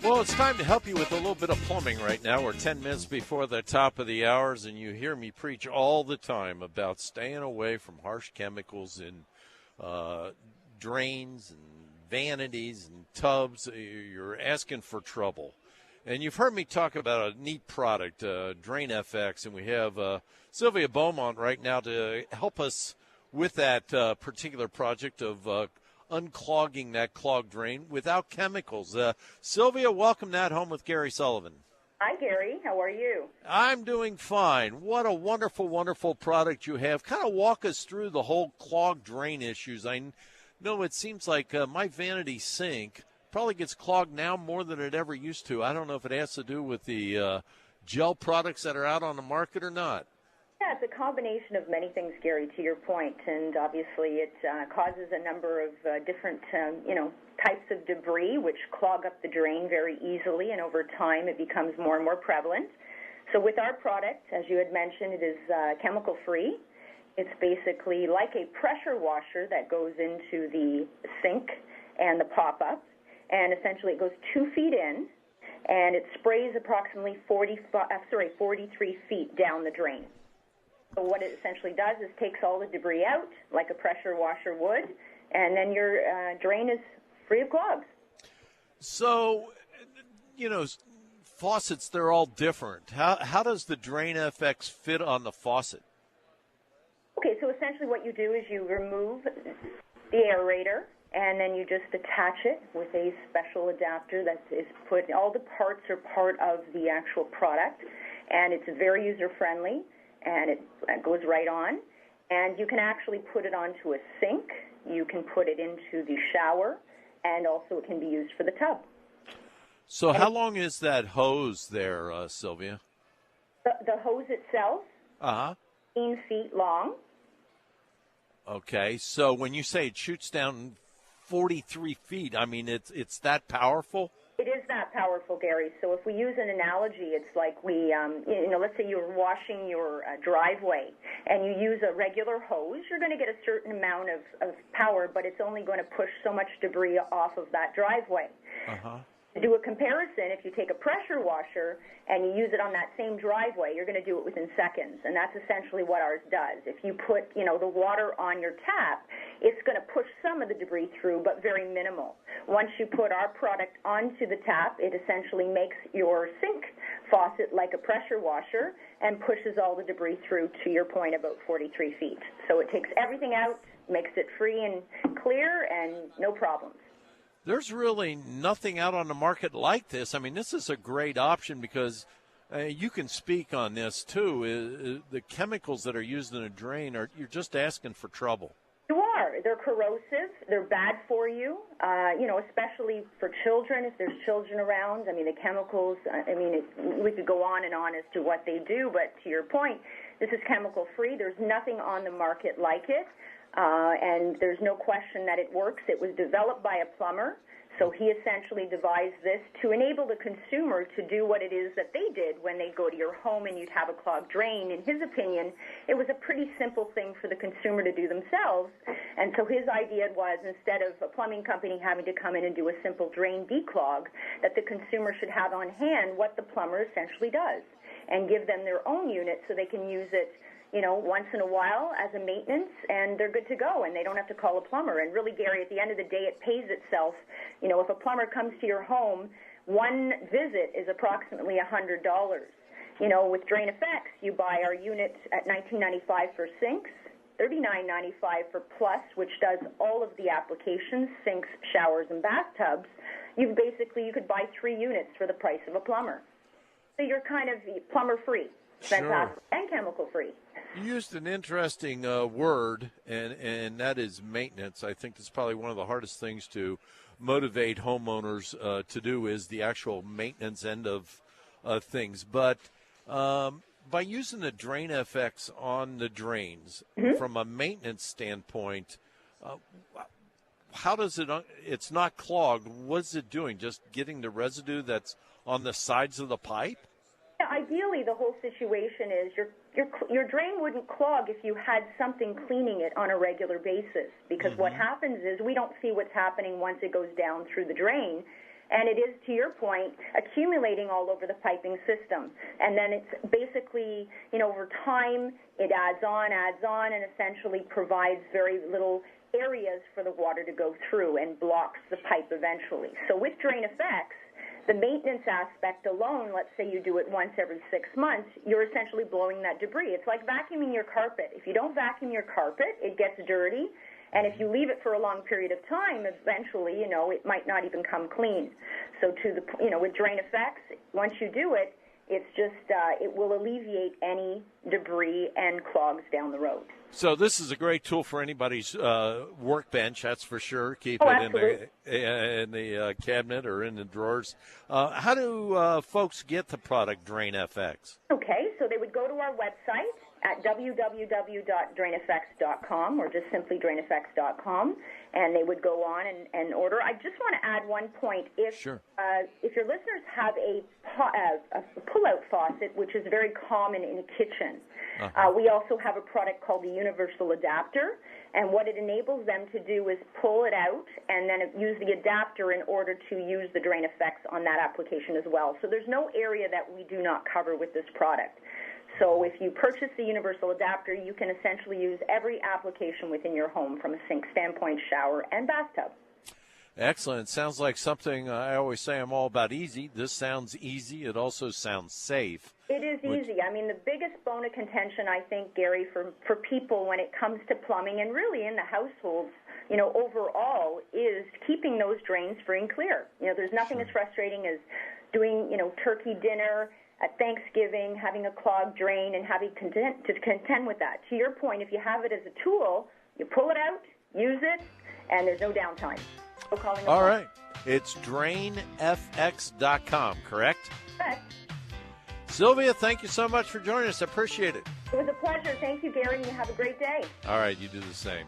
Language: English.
Well, it's time to help you with a little bit of plumbing right now. We're 10 minutes before the top of the hours, and you hear me preach all the time about staying away from harsh chemicals in drains and vanities and tubs. You're asking for trouble. And you've heard me talk about a neat product, Drain FX, and we have Sylvia Beaumont right now to help us with that particular project of unclogging that clogged drain without chemicals. Sylvia, welcome to At Home with Gary Sullivan. Hi, Gary. How are you? I'm doing fine. What a wonderful, wonderful product you have. Kind of walk us through the whole clogged drain issues. I know it seems like my vanity sink probably gets clogged now more than it ever used to. I don't know if it has to do with the gel products that are out on the market or not. Yeah, it's a combination of many things, Gary, to your point, and obviously it causes a number of different, types of debris which clog up the drain very easily, and over time it becomes more and more prevalent. So with our product, as you had mentioned, it is chemical-free. It's basically like a pressure washer that goes into the sink and the pop-up, and essentially it goes 2 feet in, and it sprays approximately 43 feet down the drain. So what it essentially does is takes all the debris out, like a pressure washer would, and then your drain is free of clogs. So, faucets, they're all different. How does the Drain FX fit on the faucet? Okay, so essentially what you do is you remove the aerator, and then you just attach it with a special adapter that is put, all the parts are part of the actual product, and it's very user-friendly. And it goes right on. And you can actually put it onto a sink. You can put it into the shower, and also it can be used for the tub. So how long is that hose there, Sylvia? The hose itself, 15 feet long. Okay, so when you say it shoots down 43 feet, I mean, it's that powerful? It is that powerful, Gary. So if we use an analogy, it's like let's say you're washing your driveway and you use a regular hose, you're going to get a certain amount of power, but it's only going to push so much debris off of that driveway. To do a comparison, if you take a pressure washer and you use it on that same driveway, you're going to do it within seconds, and that's essentially what ours does. If you put, the water on your tap, it's going to push some of the debris through, but very minimal. Once you put our product onto the tap, it essentially makes your sink faucet like a pressure washer and pushes all the debris through, to your point, about 43 feet. So it takes everything out, makes it free and clear, and no problems. There's really nothing out on the market like this. I mean, this is a great option because you can speak on this too. The chemicals that are used in a drain, you're just asking for trouble. You are. They're corrosive. They're bad for you, especially for children, if there's children around. I mean, the chemicals, we could go on and on as to what they do, but to your point, this is chemical-free. There's nothing on the market like it. And there's no question that it works. It was developed by a plumber, so he essentially devised this to enable the consumer to do what it is that they did when they go to your home and you'd have a clogged drain. In his opinion, it was a pretty simple thing for the consumer to do themselves, and so his idea was, instead of a plumbing company having to come in and do a simple drain declog, that the consumer should have on hand what the plumber essentially does and give them their own unit so they can use it once in a while as a maintenance, and they're good to go, and they don't have to call a plumber. And really, Gary, at the end of the day, it pays itself. If a plumber comes to your home, one visit is approximately $100. With Drain FX, you buy our unit at $19.95 for sinks, $39.95 for Plus, which does all of the applications, sinks, showers, and bathtubs. You could buy 3 units for the price of a plumber. So you're kind of plumber-free. Fantastic. Sure. And chemical-free. You used an interesting word, and that is maintenance. I think that's probably one of the hardest things to motivate homeowners to do is the actual maintenance end of things. But by using the Drain FX on the drains, from a maintenance standpoint, how does it's not clogged. What's it doing? Just getting the residue that's on the sides of the pipe? Yeah, ideally, the whole situation is your drain wouldn't clog if you had something cleaning it on a regular basis, because what happens is we don't see what's happening once it goes down through the drain, and it is, to your point, accumulating all over the piping system. And then it's basically, over time, it adds on, and essentially provides very little areas for the water to go through and blocks the pipe eventually. So with Drain Effects, the maintenance aspect alone, let's say you do it once every 6 months, you're essentially blowing that debris. It's like vacuuming your carpet. If you don't vacuum your carpet, it gets dirty. And if you leave it for a long period of time, eventually, it might not even come clean. So with Drain Effects, once you do it, it's just, it will alleviate any debris and clogs down the road. So this is a great tool for anybody's workbench, that's for sure. Keep it in the cabinet or in the drawers. How do folks get the product Drain FX? Okay, so they would go to our website at www.draineffects.com or just simply draineffects.com, and they would go on and order. I just want to add one point. If your listeners have a pull-out faucet, which is very common in a kitchen, we also have a product called the Universal Adapter, and what it enables them to do is pull it out and then use the adapter in order to use the Drain Effects on that application as well. So there's no area that we do not cover with this product. So if you purchase the Universal Adapter, you can essentially use every application within your home, from a sink standpoint, shower, and bathtub. Excellent. Sounds like something I always say I'm all about easy. This sounds easy. It also sounds safe. It is easy. I mean, the biggest bone of contention, I think, Gary, for people when it comes to plumbing and really in the households, overall, is keeping those drains free and clear. There's nothing as frustrating as doing, turkey dinner at Thanksgiving, having a clogged drain and having to contend with that. To your point, if you have it as a tool, you pull it out, use it, and there's no downtime. No calling all right. It's drainfx.com, correct? Correct. Sylvia, thank you so much for joining us. I appreciate it. It was a pleasure. Thank you, Gary, and you have a great day. All right, you do the same.